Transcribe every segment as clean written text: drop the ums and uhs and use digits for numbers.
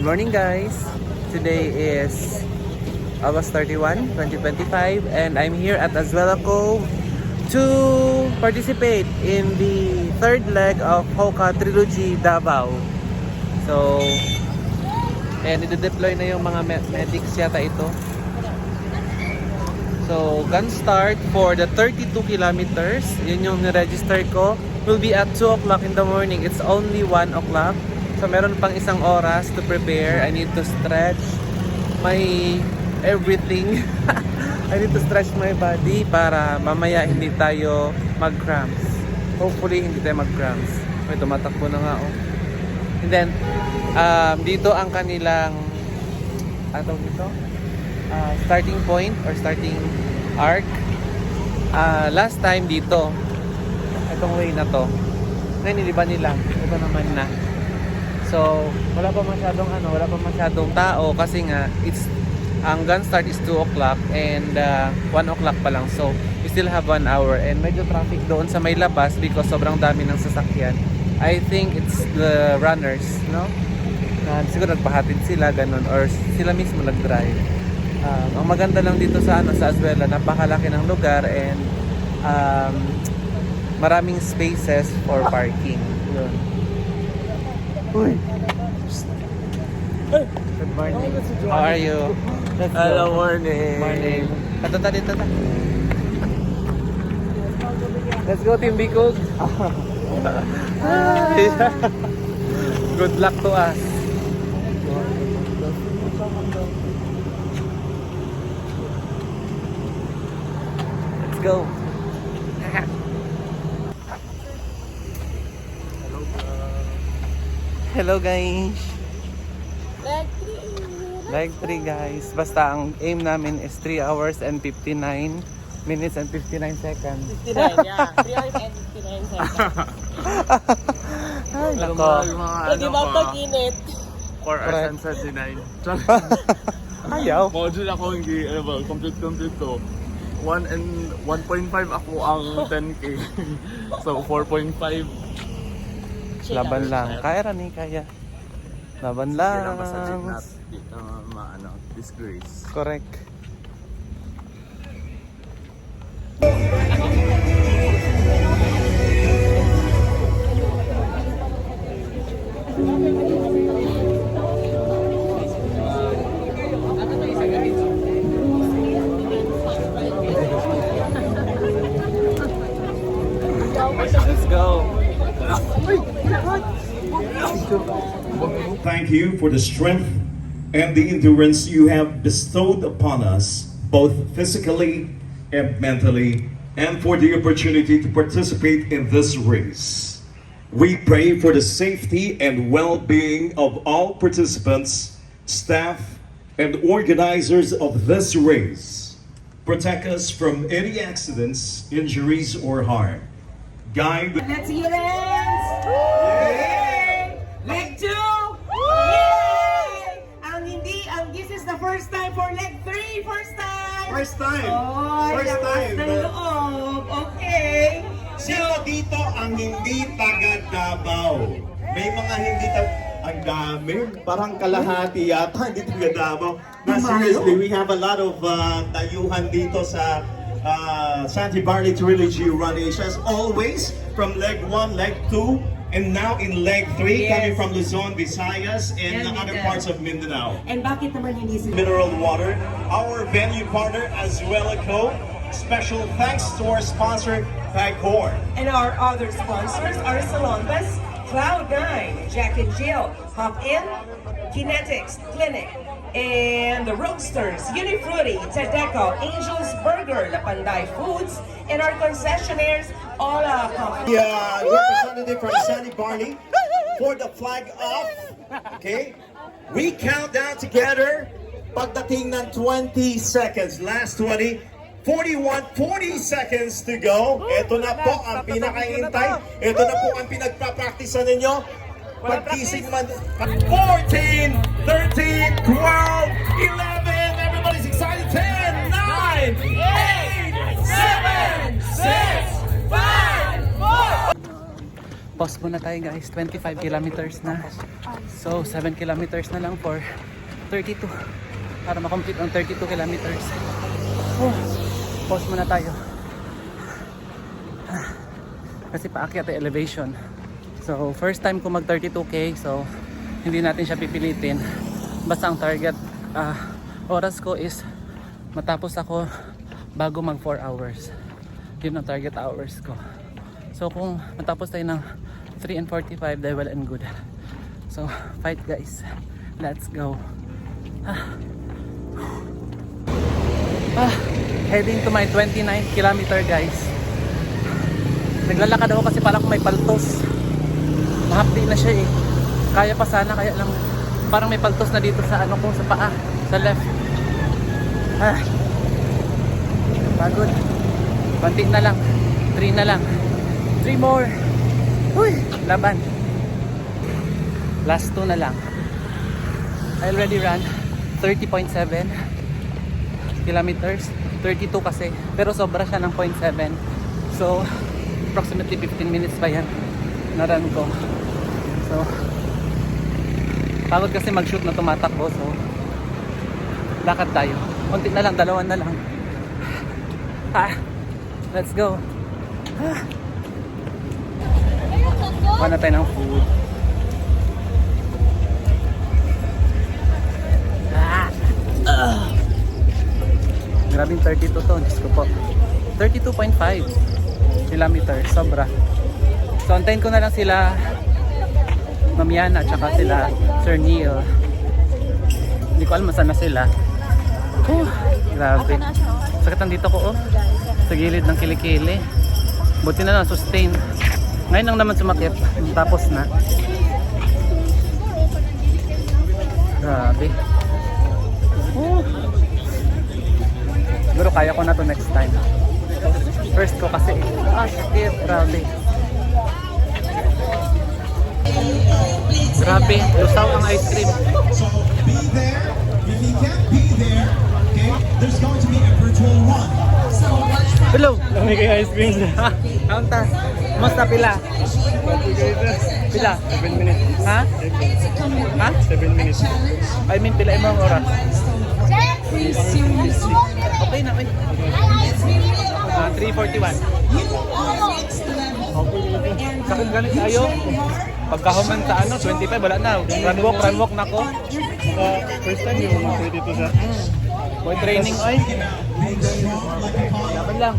Good morning guys! Today is August 31, 2025 and I'm here at Azuela Cove to participate in the third leg of Hoka Trilogy Davao. So, and i-deploy na yung mga medics yata ito. So, gun start for the 32 kilometers. Yun yung niregister ko. Will be at 2 o'clock in the morning. It's only 1 o'clock. So, meron pang isang oras to prepare. I need to stretch my everything. I need to stretch my body para mamaya hindi tayo mag-cramps. Hopefully, hindi tayo mag-cramps. May tumatakbo na nga, oh. And then, dito ang kanilang dito? Starting point or starting arc. Last time dito, itong way na to, ngayon niliba nila. Ito naman na. So, wala pa masyadong tao kasi nga ang gun start is 2 o'clock and 1 o'clock pa lang. So, we still have 1 hour and medyo traffic doon sa may labas because sobrang dami ng sasakyan. I think it's the runners, no? Siguro nagpahatid sila ganun or sila mismo nag-drive. Ang maganda lang dito sa Azuela, napakalaki ng lugar and maraming spaces for parking. Yun. Uy. Good morning. How are you? Hello, morning. Morning. Dito. Let's go Team Bicog. Good luck to us. Let's go. Hello guys. Leg 3 guys. Basta ang aim namin is 3 hours and 59 minutes and 59 seconds. 59, yeah. 3 hours and 59 seconds. Ay, nako. Pwede ba pag-init? 4 hours and 79. Ayaw. Module ako hindi, complete to. 1.5 ako ang 10K. So 4.5. Laban lang. Kaya Rani, kaya. Laban lang. Kailang masadjik natin dito, disgrace. Correct. Let's go. Thank you for the strength and the endurance you have bestowed upon us, both physically and mentally, and for the opportunity to participate in this race. We pray for the safety and well-being of all participants, staff, and organizers of this race. Protect us from any accidents, injuries, or harm. Guide the Let's see your hands! Yay! Leg 2! Yay! This is the first time for leg 3. First time! First time! Oh, First time! ng loob. Okay. Sino dito ang hindi taga Davao? May mga hindi ang dami. Parang kalahati yata hindi taga Davao. But seriously, we have a lot of dayuhan dito sa Santi Barley Trilogy Run Asia. As always, from leg 1, leg 2, and now in leg 3, coming from Luzon, Visayas, and And other Mindanao. parts of Mindanao. And bakit naman hindi sila? Mineral water, our venue partner Azuela Cove. Special thanks to our sponsor, Pagcor. And our other sponsors are Salonbas, Cloud9, Jack and Jill, Hop In, Kinetics Clinic, and the Roasters, Unifruity, Tedeco, Angels Burger, La Panday Foods, and our concessionaires, Ola Company. Representative from Sandy Barney for the flag off. Okay? We count down together. Pagdating ng 20 seconds, last 20, 41, 40 seconds to go. Ito na po ang pinakaintay. Ito na po ang pinagpa-practicean ninyo. Pagkising man. 14, 13, 12, 11. Everybody's excited. 10, 9, 8, 7, 6, 5, 4. Pause muna tayo guys, 25 kilometers na. So 7 kilometers na lang for 32. Para makomplete ang 32 kilometers. Pause muna tayo. Kasi paakyat ay elevation. So first time ko mag 32k, so hindi natin siya pipilitin. Basta ang target oras ko is matapos ako bago mag 4 hours. Yun ang target hours ko. So kung matapos tayo ng 3 and 45, then well and good. So fight guys, let's go. Heading to my 29th kilometer guys. Naglalakad ako kasi parang may paltos. Mahapdi na siya eh. Kaya pa sana, kaya lang parang may paltos na dito sa ano ko, sa paa, sa left. Pagod. Konti na lang. 3 na lang. 3 more. Uy, laban. Last 2 na lang. I already ran 30.7 kilometers. 32 kasi. Pero sobra siya ng 0.7. So, approximately 15 minutes pa yan. Na-run ko. So, pagod kasi mag-shoot na tumatakbo. So, lakad tayo. Konti na lang, 2 na lang. Let's go. Kuha na tayo ng food. Grabing 32 to, Diyos ko po. 32.5 kilometers, sobra. So antayin ko na lang sila Ma'am Yana at saka sila Sir Neil. Hindi ko alam saan na sila. Grabe. Sakit ang dito ko sa gilid ng kilikili. Buti na lang sustain. Ngayon lang naman sumakit. Tapos na. Grabe. Siguro kaya ko na to next time. First ko kasi sakit. Grabe. Grabe. Lusaw ang ice cream. So be there. If you can't be there, okay, there's going to be a virtual run. Hello! Lamig kayo ice cream. Kaunta. Musta pila? Pila? 7 minutes. Ha? Ha? 7 minutes. I mean, pila yung mga oras. Okay na, okay. 3:41. Sakit ganit tayo. Pagkahuman sa ano, 25, wala na. Run walk na ko. First time yung 32 sa. Boy training, oy. Dapat lang.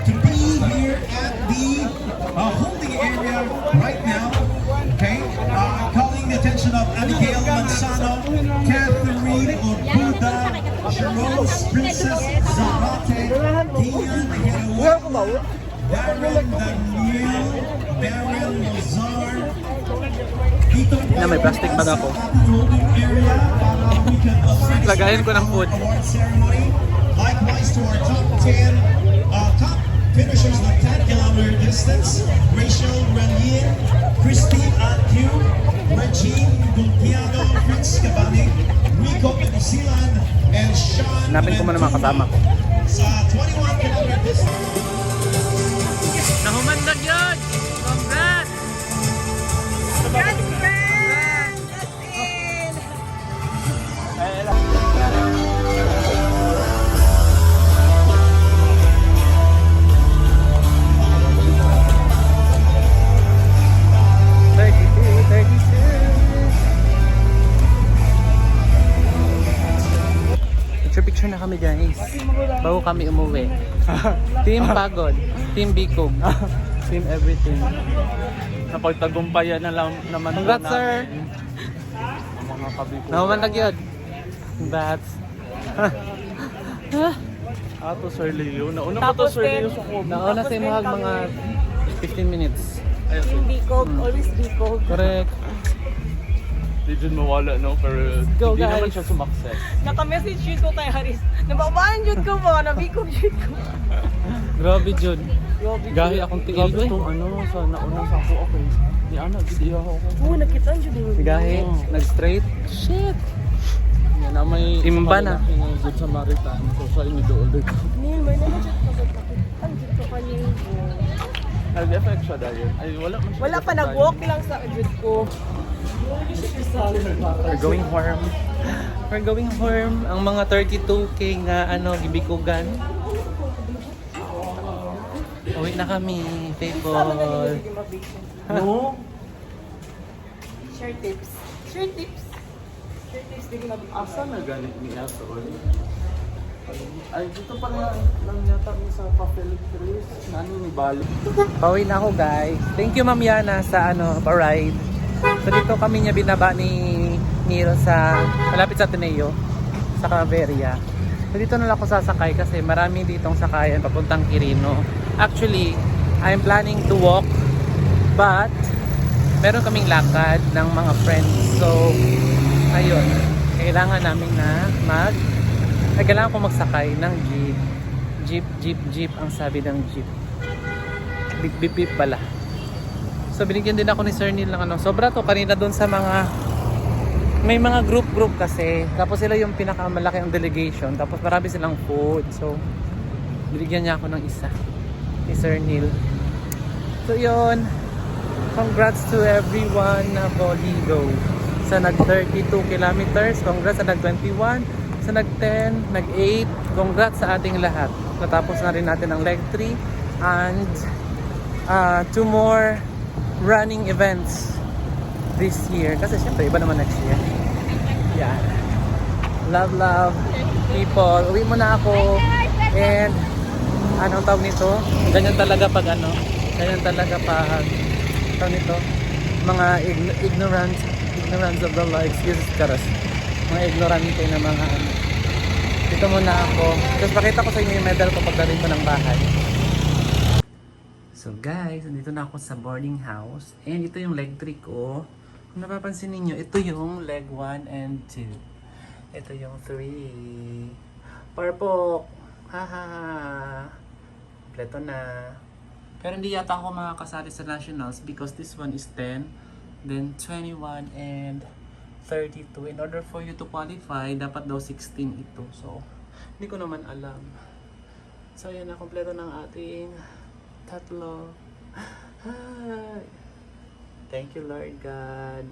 To be here at the holding area right now, okay? Calling the attention of Abigail Manzano, Catherine Orbuda, Jerome Princess Zarate, Dion Hero, Darren Daniel, Darren Lazar. Dito Na may plastic bag ako. holding area para we can Lagayin ko ng food. award ceremony. Likewise to our top 10 top finishers of 10 kilometer distance, Rachel Ranier, Christine Athieu, Regine Gulpiano, Fritz Cabani, Rico Penisilan, and Sean Hanapin ko muna mga kasama ko. sa 21 kilometer distance. Nahumandag yun! Congrats! Picture na kami guys. Bago kami umuwi. Team Pagod, Team Bicog, Team Everything. Napagtagumpayan na lang naman. Congrats sir! Ang mga kabiko. Nahumandag yun. Congrats. Ato Sir Leo. Nauna pa to Sir Leo sa COVID. Nauna sa imuhag mga 15 minutes. Team Bicog, always Bicog. Correct. Di dyan mawala no, pero Go, hindi naman guys. siya sumakses. Naka-message yun ko kay Haris. Nababaan yun ko mo, nabikog yun ko. Grabe Jud. Gahi akong tiil Grabe ko itong ano, sa nauna sa ako okay. Ni Ana, gidi ako. Oo, nakita yun yun. Gahi, nag-straight. Shit. Yan na may Timba na. Good Samaritan. So sa inyo doon. Neil, may naman siya kapag ang dito. kalinggo. Nag-effect siya dahil. Ay, wala man siya. Wala pa, nag-walk lang sa jud ko. We're going home. We're going home. Ang mga 32K nga gibikugan. Uwi na kami, people. No? Share tips. Share tips. Share tips, di ko mabigyan. Asa na ganit ni Asol? Ay, dito pala lang yata ni sa Papel Chris. Ano ni Bali? Pauwi na ako, guys. Thank you, Ma'am Yana, sa pa-ride. So dito kami niya binaba ni Nero sa malapit sa Ateneo, sa Claveria. So dito na lang ako sasakay kasi marami ditong sakayan papuntang Quirino. Actually, I'm planning to walk, but meron kaming lakad ng mga friends. So ayun, kailangan namin na kailangan ko magsakay ng jeep ang sabi ng jeep. Beep pala. So binigyan din ako ni Sir Neil ng sobra to kanina doon sa mga may mga group kasi, tapos sila yung pinakamalaki ang delegation, tapos marami silang food. So binigyan niya ako ng isa ni Sir Neil. So yun, congrats to everyone na Bolido sa nag 32 kilometers, congrats sa nag 21, sa nag 10, nag 8, congrats sa ating lahat. Natapos na rin natin ang leg 3 and 2 more running events this year kasi syempre iba naman next year. Yeah, love people. Uwi muna ako and anong tawag nito, ganyan talaga pag ganyan talaga pag tawag nito, mga ignorance of the law, excuses karas, mga ignorante na mga dito muna ako, tapos pakita ko sa inyo yung medal ko pagdating ko ng bahay. So guys, nandito na ako sa boarding house and ito yung leg 3 ko. Kung napapansin niyo, ito yung leg 1 and 2. Ito yung 3. Parpok! Haha! Kompleto na. Pero hindi yata ako makakasali sa nationals because this one is 10, then 21 and 32. In order for you to qualify, dapat daw 16 ito. So, hindi ko naman alam. So, yan na, kompleto ng ating tatlo. Hi! Thank you, Lord God.